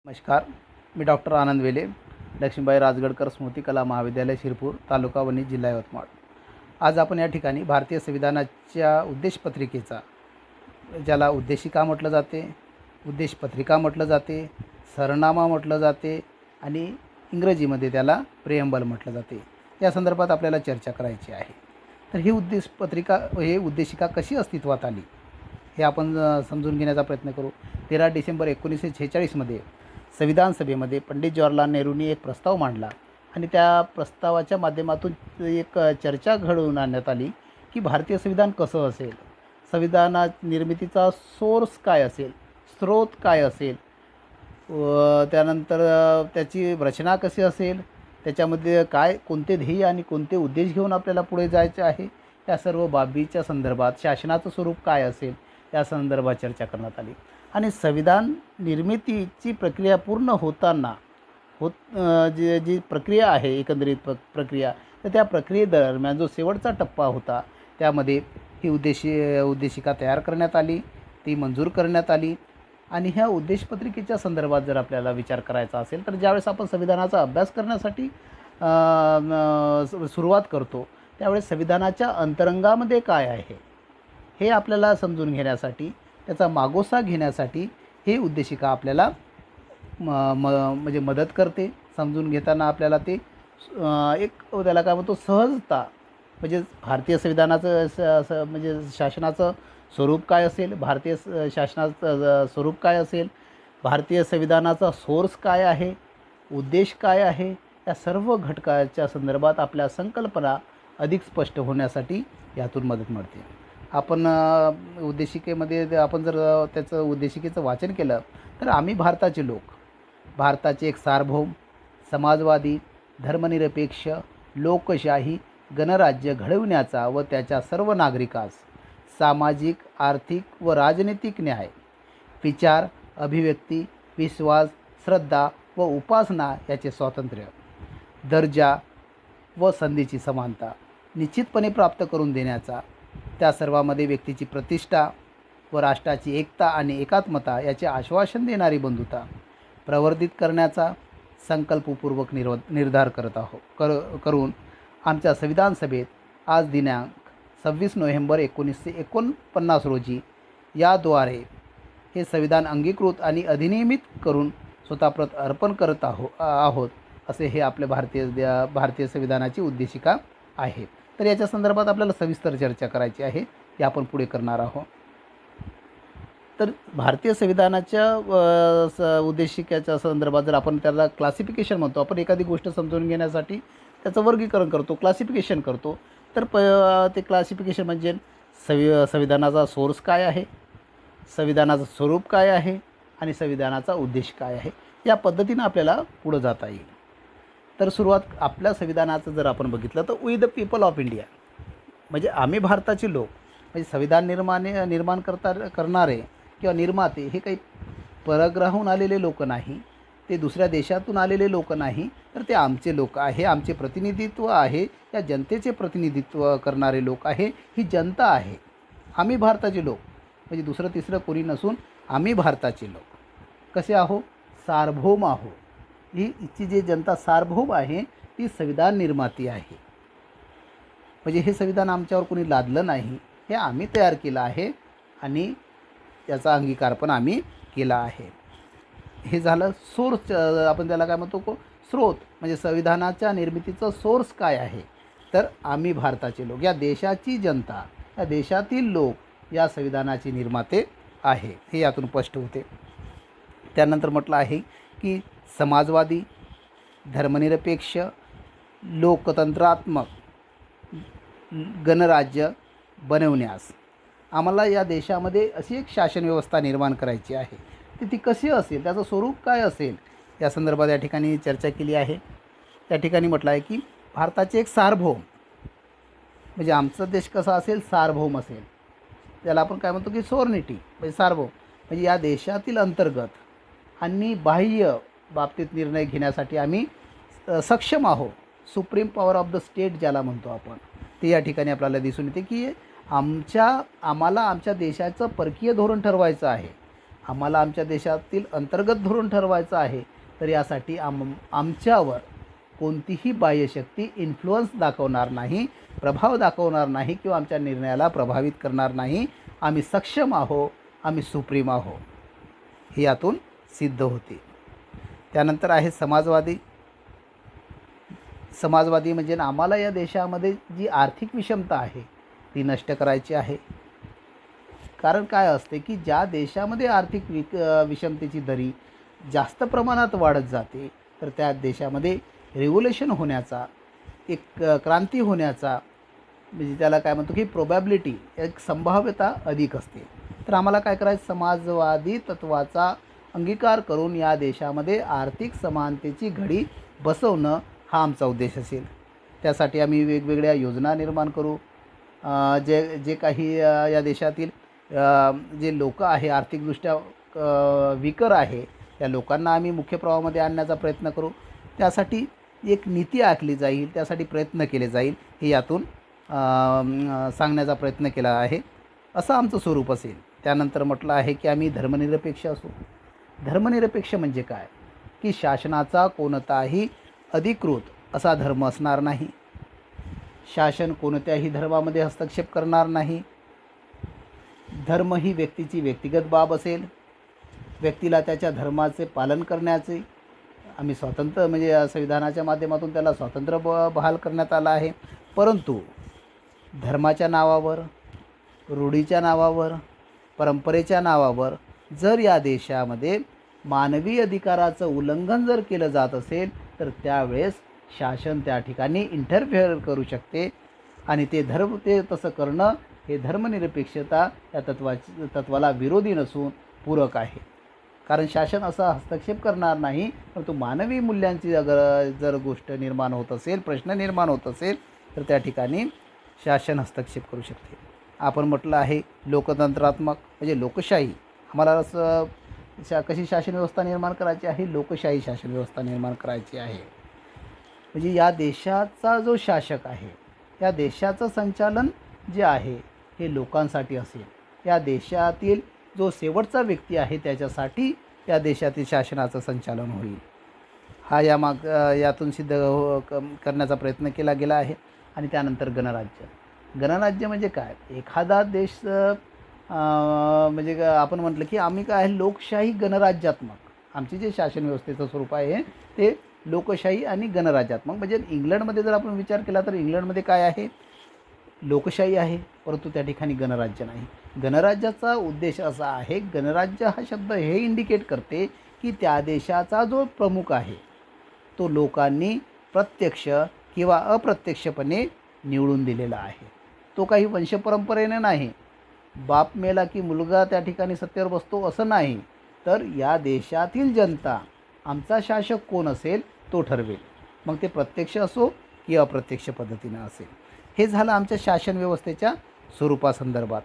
नमस्कार. मी डॉक्टर आनंद वेले, लक्ष्मीबाई राजगडकर स्मृती कला महाविद्यालय शिरपूर, तालुका वणी, जिल्हा यवतमाळ. आज आपण या ठिकाणी भारतीय संविधानाच्या उद्देशपत्रिकेचा, ज्याला उद्देशिका म्हटलं जाते, उद्देशपत्रिका म्हटलं जाते, सरनामा म्हटलं जाते आणि इंग्रजीमध्ये त्याला प्रेएम्बल म्हटलं जाते, या संदर्भात आपल्याला चर्चा करायची आहे. तर ही उद्देशिका कशी अस्तित्वात आली हे आपण समजून घेण्याचा प्रयत्न करू. 13 डिसेंबर 1946मध्ये संविधान सभेमध्ये पंडित जवाहरलाल नेहरूंनी एक प्रस्ताव मांडला आणि त्या प्रस्तावाच्या माध्यमातून एक चर्चा घडवून आणण्यात आली की भारतीय संविधान कसं असेल, संविधाना निर्मितीचा सोर्स काय असेल, स्रोत काय असेल, त्यानंतर त्याची रचना कशी असेल, त्याच्यामध्ये कोणते ध्येय आणि कोणते उद्देश घेऊन आपल्याला पुढे जायचे आहे, या सर्व बाबीच्या संदर्भात शासनाचं स्वरूप काय असेल या संदर्भात चर्चा करण्यात आली. आणि संविधान निर्मितीची प्रक्रिया पूर्ण होताना जी प्रक्रिया आहे, एकंदरीत प्रक्रिया, तर त्या प्रक्रियेदरम्यान जो शेवटचा टप्पा होता त्यामध्ये ही उद्देशिका तयार करण्यात आली, ती मंजूर करण्यात आली. आणि ह्या उद्देशपत्रिकेच्या संदर्भात जर आपल्याला विचार करायचा असेल तर ज्यावेळेस आपण संविधानाचा अभ्यास करण्यासाठी सुरुवात करतो त्यावेळेस संविधानाच्या अंतरंगामध्ये काय आहे हे आपल्याला समजून घेण्यासाठी, त्याचा मागोसा घेण्यासाठी ही उद्देशिका आपल्याला म्हणजे मदत करते. समजून घेताना आपल्याला ते एक त्याला काय म्हणतो सहजता, म्हणजे भारतीय संविधानाचं म्हणजे शासनाचं स्वरूप काय असेल, भारतीय शासनाचं स्वरूप काय असेल, भारतीय संविधानाचा सोर्स काय आहे, उद्देश काय आहे, या सर्व घटकाच्या संदर्भात आपल्या संकल्पना अधिक स्पष्ट होण्यासाठी यातून मदत मिळते. आपण उद्देशिकेमध्ये आपण जर त्याचं उद्देशिकेचं वाचन केलं तर आम्ही भारताचे लोक, भारताचे एक सार्वभौम, समाजवादी, धर्मनिरपेक्ष, लोकशाही गणराज्य घडविण्याचा व त्याच्या सर्व नागरिकास सामाजिक, आर्थिक व राजनैतिक न्याय, विचार, अभिव्यक्ती, विश्वास, श्रद्धा व उपासना याचे स्वातंत्र्य, दर्जा व संधीची समानता निश्चितपणे प्राप्त करून देण्याचा, त्या सर्वांमध्ये व्यक्तीची प्रतिष्ठा व राष्ट्राची एकता आणि एकात्मता याचे आश्वासन देणारी बंधुता प्रवर्धित करण्याचा संकल्पपूर्वक निर्धार करून आमच्या संविधान सभेत आज दिनांक 26 नोव्हेंबर 1949 रोजी याद्वारे हे संविधान अंगीकृत आणि अधिनियमित करून स्वतःप्रत अर्पण करत आहोत असे हे आपल्या भारतीय संविधानाची उद्देशिका आहे. तर याच्या संदर्भात आपल्याला सविस्तर चर्चा करायची आहे, ती आपण पुढे करणार आहोत. तर भारतीय संविधानाच्या उद्देशिकेच्या संदर्भात जर आपण त्याला क्लासिफिकेशन म्हणतो, आपण एखादी गोष्ट समजून घेण्यासाठी त्याचं वर्गीकरण करतो, क्लासिफिकेशन करतो. तर ते क्लासिफिकेशन म्हणजे संविधानाचा सोर्स काय आहे, संविधानाचं स्वरूप काय आहे आणि संविधानाचा उद्देश काय आहे, या पद्धतीनं आपल्याला पुढं जाता येईल. तर सुरुवात आपल्या संविधानाचं जर आपण बघितलं तर we the people of India, म्हणजे आम्ही भारताचे लोक, म्हणजे संविधान निर्माण करणारे किंवा निर्माते हे काही परग्रहाहून आलेले लोक नाही, ते दुसऱ्या देशातून आलेले लोक नाही, तर ते आमचे लोक आहे, आमचे प्रतिनिधित्व आहे, या जनतेचे प्रतिनिधित्व करणारे लोक आहे, ही जनता आहे. आम्ही भारताचे लोक, म्हणजे दुसरं तिसरं कोणी नसून आम्ही भारताचे लोक कसे आहो, सार्वभौम आहो. ही जी जनता सार्वभौम आहे ती संविधान निर्माती आहे. म्हणजे हे संविधान आमच्यावर कोणी लादलं नाही, हे आम्ही तयार केलं आहे आणि याचा अंगीकार पण आम्ही केला आहे. हे झालं सोर्स, आपण त्याला काय म्हणतो स्रोत, म्हणजे संविधानाच्या निर्मितीचं सोर्स काय आहे, तर आम्ही भारताचे लोक, या देशाची जनता, या देशातील लोक या संविधानाचे निर्माते आहे, हे यातून स्पष्ट होते. त्यानंतर म्हटलं आहे की समाजवादी, धर्मनिरपेक्ष, लोकतंत्रात्मक गणराज्य बनवण्यास आम्हाला या देशामध्ये अशी एक शासन व्यवस्था निर्माण करायची आहे. ती कशी असेल, त्याचं स्वरूप काय असेल, या संदर्भात या ठिकाणी चर्चा केली आहे. त्या ठिकाणी म्हटलं आहे की भारताचे एक सार्वभौम, म्हणजे आमचा देश कसा असेल, सार्वभौम असेल, त्याला आपण काय म्हणतो की सॉव्हर्निटी, म्हणजे सार्वभौम, म्हणजे या देशातील अंतर्गत आणि बाह्य बाबतीत निर्णय घेण्यासाठी आम्ही सक्षम आहोत. Supreme power of the state ज्याला म्हणतो आपण, ते या ठिकाणी आपल्याला दिसून येते की आम्हाला आमच्या देशाचं परकीय धोरण ठरवायचं आहे, आम्हाला आमच्या देशातील अंतर्गत धोरण ठरवायचं आहे, तर यासाठी आमच्यावर कोणतीही बाह्यशक्ती इन्फ्लुअन्स दाखवणार नाही, प्रभाव दाखवणार नाही किंवा आमच्या निर्णयाला प्रभावित करणार नाही. आम्ही सक्षम आहो, आम्ही सुप्रीम आहो, हे यातून सिद्ध होते. त्यानंतर आहे समाजवादी. समाजवादी म्हणजे आम्हाला या देशामध्ये जी आर्थिक विषमता आहे ती नष्ट करायची आहे. कारण काय असते की ज्या देशामध्ये आर्थिक विषमतेची दरी जास्त प्रमाणात वाढत जाते, तर त्या देशामध्ये रिव्होल्यूशन होण्याचा, एक क्रांती होण्याचा, म्हणजे त्याला काय म्हणतो की प्रोबॅबिलिटी, एक संभाव्यता अधिक असते. तर आम्हाला काय करायचं, समाजवादी तत्त्वाचा अंगीकार करून या देशामध्ये आर्थिक समानतेची घडी बसवणं हा आमचा उद्देश असेल. त्यासाठी आम्ही वेगवेगळ्या योजना निर्माण करू. जे काही या देशातील जे लोक आहे आर्थिकदृष्ट्या विकर आहे, त्या लोकांना आम्ही मुख्य प्रवाहामध्ये आणण्याचा प्रयत्न करू. त्यासाठी एक नीती आखली जाईल, त्यासाठी प्रयत्न केले जाईल, हे यातून सांगण्याचा प्रयत्न केला आहे. असं आमचं स्वरूप असेल. त्यानंतर म्हटलं आहे की आम्ही धर्मनिरपेक्ष असू. धर्मनिरपेक्ष म्हणजे काय की शासनाचा कोणताही अधिकृत असा धर्म असणार नाही. शासन कोणत्याही धर्मामध्ये हस्तक्षेप करणार नाही. धर्म ही व्यक्तीची व्यक्तिगत बाब असेल. व्यक्तीला त्याच्या धर्माचे पालन करण्याचे आम्ही स्वातंत्र्य, म्हणजे संविधानाच्या माध्यमातून त्याला स्वातंत्र्य बहाल करण्यात आलं आहे. परंतु धर्माच्या नावावर, रूढीच्या नावावर, परंपरेच्या नावावर जर या देशामध्ये मानवी अधिकाराचं उल्लंघन जर केलं जात असेल, तर त्यावेळेस शासन त्या ठिकाणी इंटरफेअर करू शकते. आणि ते तसं करणं हे धर्मनिरपेक्षता या तत्वाला विरोधी नसून पूरक आहे. कारण शासन असा हस्तक्षेप करणार नाही, परंतु मानवी मूल्यांची जर गोष्ट निर्माण होत असेल, प्रश्न निर्माण होत असेल, तर त्या ठिकाणी शासन हस्तक्षेप करू शकते. आपण म्हटलं आहे लोकतंत्रात्मक म्हणजे लोकशाही. आम्हाला असं कशी शासन व्यवस्था निर्माण करायची आहे, लोकशाही शासन व्यवस्था निर्माण करायची आहे. म्हणजे या देशाचा जो शासक आहे, या देशाचं संचालन जे आहे हे लोकांसाठी असेल. या देशातील जो शेवटचा व्यक्ती आहे त्याच्यासाठी त्या देशातील शासनाचं संचालन होईल. हा यातून सिद्ध करण्याचा प्रयत्न केला गेला आहे. आणि त्यानंतर गणराज्य. गणराज्य म्हणजे काय, एखादा देश म्हणजे आपण म्हटलं की आम्ही काय आहे, लोकशाही गणराज्यात्मक. आमची जे शासन व्यवस्थेचं स्वरूप आहे ते लोकशाही आणि गणराज्यात्मक. म्हणजे इंग्लंडमध्ये जर आपण विचार केला तर इंग्लंडमध्ये काय आहे, लोकशाही आहे, परंतु त्या ठिकाणी गणराज्य नाही. गणराज्याचा उद्देश असा आहे, गणराज्य हा शब्द हे इंडिकेट करते की त्या देशाचा जो प्रमुख आहे तो लोकांनी प्रत्यक्ष किंवा अप्रत्यक्षपणे निवडून दिलेला आहे. तो काही वंशपरंपरेने नाही, बाप मेला की मुलगा त्या ठिकाणी सत्तेवर बसतो असं नाही, तर या देशातील जनता आमचा शासक कोण असेल तो ठरवेल. मग ते प्रत्यक्ष असो की अप्रत्यक्ष पद्धतीनं असेल. हे झालं आमच्या शासन व्यवस्थेच्या स्वरूपासंदर्भात.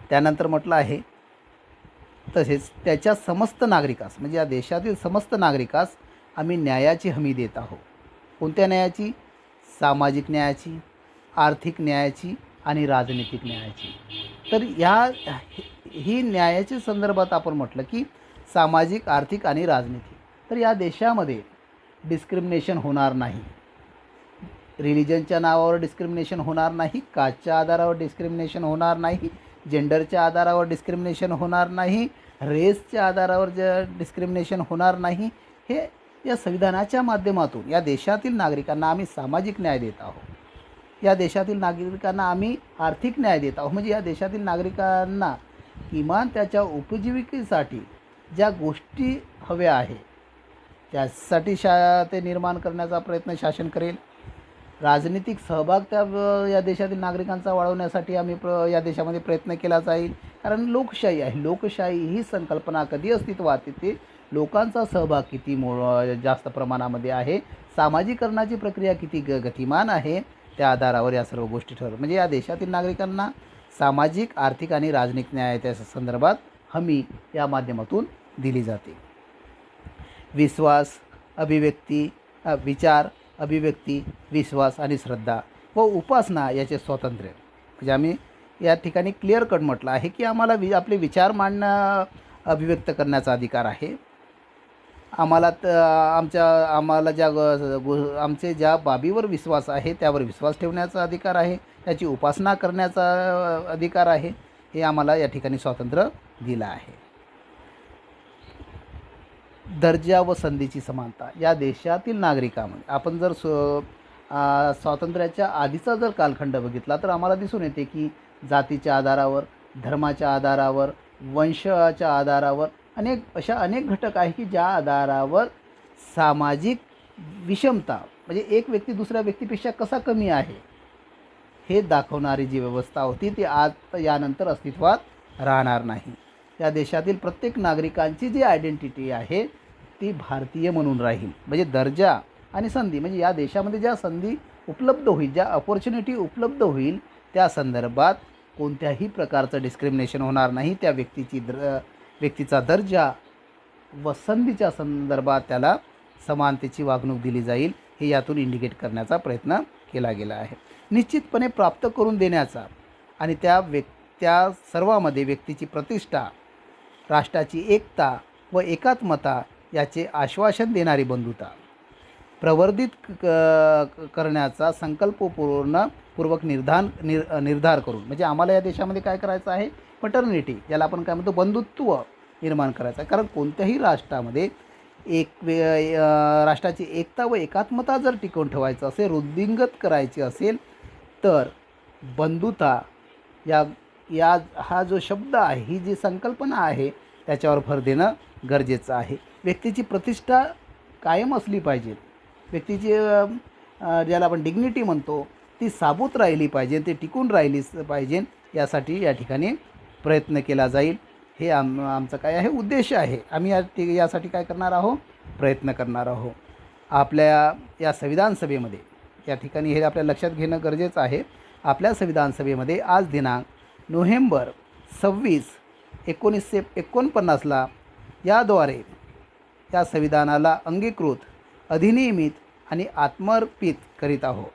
त्यानंतर म्हटलं आहे तसेच त्याच्या समस्त नागरिकास, म्हणजे या देशातील समस्त नागरिकास आम्ही न्यायाची हमी देत आहोत. कोणत्या न्यायाची, सामाजिक न्यायाची, आर्थिक न्यायाची आणि राजनीतिक न्यायाची. तर ही न्यायाच्या संदर्भात आपण म्हटलं की सामाजिक, आर्थिक आणि राजनीतिक. तर या देशामध्ये डिस्क्रिमिनेशन होणार नाही. रिलिजनच्या नावावर डिस्क्रिमिनेशन होणार नाही, कास्टच्या आधारावर डिस्क्रिमिनेशन होणार नाही, जेंडरच्या आधारावर डिस्क्रिमिनेशन होणार नाही, रेसच्या आधारावर डिस्क्रिमिनेशन होणार नाही. हे या संविधानाच्या माध्यमातून या देशातील नागरिकांना आम्ही सामाजिक न्याय देत आहोत. या देशातील नागरिकांना आम्ही आर्थिक न्याय देत आहोत. म्हणजे या देशातील नागरिकांना किमान त्याच्या उपजीविकेसाठी ज्या गोष्टी हव्या आहे त्यासाठी ते निर्माण करण्याचा प्रयत्न शासन करेल. राजनीतिक सहभाग या देशातील नागरिकांचा वाढवण्यासाठी आम्ही या देशामध्ये प्रयत्न केला जाईल. कारण लोकशाही आहे. लोकशाही ही संकल्पना कधी अस्तित्वात येते, लोकांचा सहभाग किती जास्त प्रमाणामध्ये आहे, सामाजिकरणाची प्रक्रिया किती गतिमान आहे, त्या आधारावर या सर्व गोष्टी ठरवतात. म्हणजे या देशातील नागरिकांना सामाजिक, आर्थिक आणि राजनीतिक न्यायाच्या संदर्भात हमी या माध्यमातून दिली जाते. विश्वास, अभिव्यक्ती, विचार, अभिव्यक्ती, विश्वास आणि श्रद्धा व उपासना याचे स्वातंत्र्य. म्हणजे आम्ही या ठिकाणी क्लिअर कट म्हटलं आहे की आम्हाला आपले विचार मांडणं अभिव्यक्त करण्याचा अधिकार आहे. आम्हाला आमचे ज्या बाबीवर विश्वास आहे त्यावर विश्वास ठेवण्याचा अधिकार आहे, त्याची उपासना करण्याचा अधिकार आहे. हे आम्हाला या ठिकाणी स्वातंत्र्य दिलं आहे. दर्जा व संधीची समानता. या देशातील नागरिकांमध्ये आपण जर स्वातंत्र्याच्या आधीचा जर कालखंड बघितला तर आम्हाला दिसून येते की जातीच्या आधारावर, धर्माच्या आधारावर, वंशाच्या आधारावर अशा अनेक घटक आहे की ज्या आधारावर सामाजिक विषमता म्हणजे एक व्यक्ती दुसऱ्या व्यक्तीपेक्षा कसा कमी आहे हे दाखवणारी जी व्यवस्था होती ती आज यानंतर अस्तित्वात राहणार नाही. या देशातील प्रत्येक नागरिकांची जी आयडेंटिटी आहे ती भारतीय म्हणून राहील. म्हणजे दर्जा आणि संधी म्हणजे या देशामध्ये ज्या संधी उपलब्ध होईल, ज्या अपॉर्च्युनिटी उपलब्ध होईल त्या संदर्भात कोणत्याही प्रकारचं डिस्क्रिमिनेशन होणार नाही. त्या व्यक्तीचा दर्जा व संधीच्या संदर्भात त्याला समानतेची वागणूक दिली जाईल हे यातून इंडिकेट करण्याचा प्रयत्न केला गेला आहे. निश्चितपणे प्राप्त करून देण्याचा आणि त्या सर्वामध्ये व्यक्तीची प्रतिष्ठा, राष्ट्राची एकता व एकात्मता याचे आश्वासन देणारी बंधुता प्रवर्धित करण्याचा संकल्पपूर्वक निर्धार करून म्हणजे आम्हाला या देशामध्ये काय करायचं आहे, पटर्निटी ज्याला आपण काय म्हणतो बंधुत्व निर्माण करायचं आहे. कारण कोणत्याही राष्ट्रामध्ये राष्ट्राची एकता व एकात्मता जर टिकवून ठेवायचं असेल, वृद्धिंगत करायची असेल तर बंधुता हा जो शब्द आहे, ही जी संकल्पना आहे त्याच्यावर भर देणं गरजेचं आहे. व्यक्तीची प्रतिष्ठा कायम असली पाहिजे, व्यक्तीची ज्याला आपण डिग्निटी म्हणतो ती साबूत राहिली पाहिजे, ती टिकून राहिली पाहिजे. यासाठी या ठिकाणी प्रयत्न केला जाईल. हे आमचं काय आहे, उद्देश आहे. आम्ही यासाठी काय करणार आहोत, प्रयत्न करणार आहोत. आपल्या या संविधान सभेमध्ये या ठिकाणी हे आपल्या लक्षात घेणं गरजेचं आहे. आपल्या संविधान सभेमध्ये आज दिनांक नोव्हेंबर 26, 1949ला याद्वारे या संविधानाला अंगीकृत, अधिनियमित आणि आत्मर्पित करीत आहोत.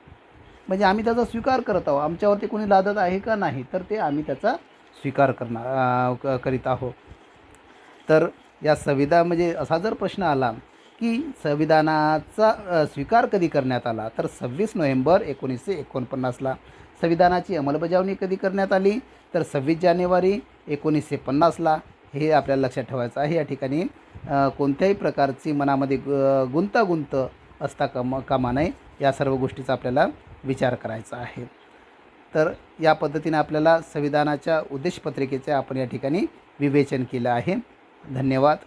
म्हणजे आम्ही त्याचा स्वीकार करत आहोत. आमच्यावरती कोणी लादत आहे का नाही, तर ते आम्ही त्याचा स्वीकार करीत आहोत. तर या संविधान म्हणजे असा जर प्रश्न आला की संविधानाचा स्वीकार कधी करण्यात आला तर 26 नोव्हेंबर 1949ला. संविधानाची अंमलबजावणी कधी करण्यात आली तर 26 जानेवारी 1950ला. हे आपल्याला लक्षात ठेवायचं आहे. या ठिकाणी कोणत्याही प्रकारची मनामध्ये गुंतागुंत असता कामा नये, या सर्व गोष्टीचा आपल्याला विचार करायचा आहे. तर या पद्धतीने आपल्याला संविधानाच्या उद्देशपत्रिकेचे आपण या ठिकाणी विवेचन केलं आहे. धन्यवाद.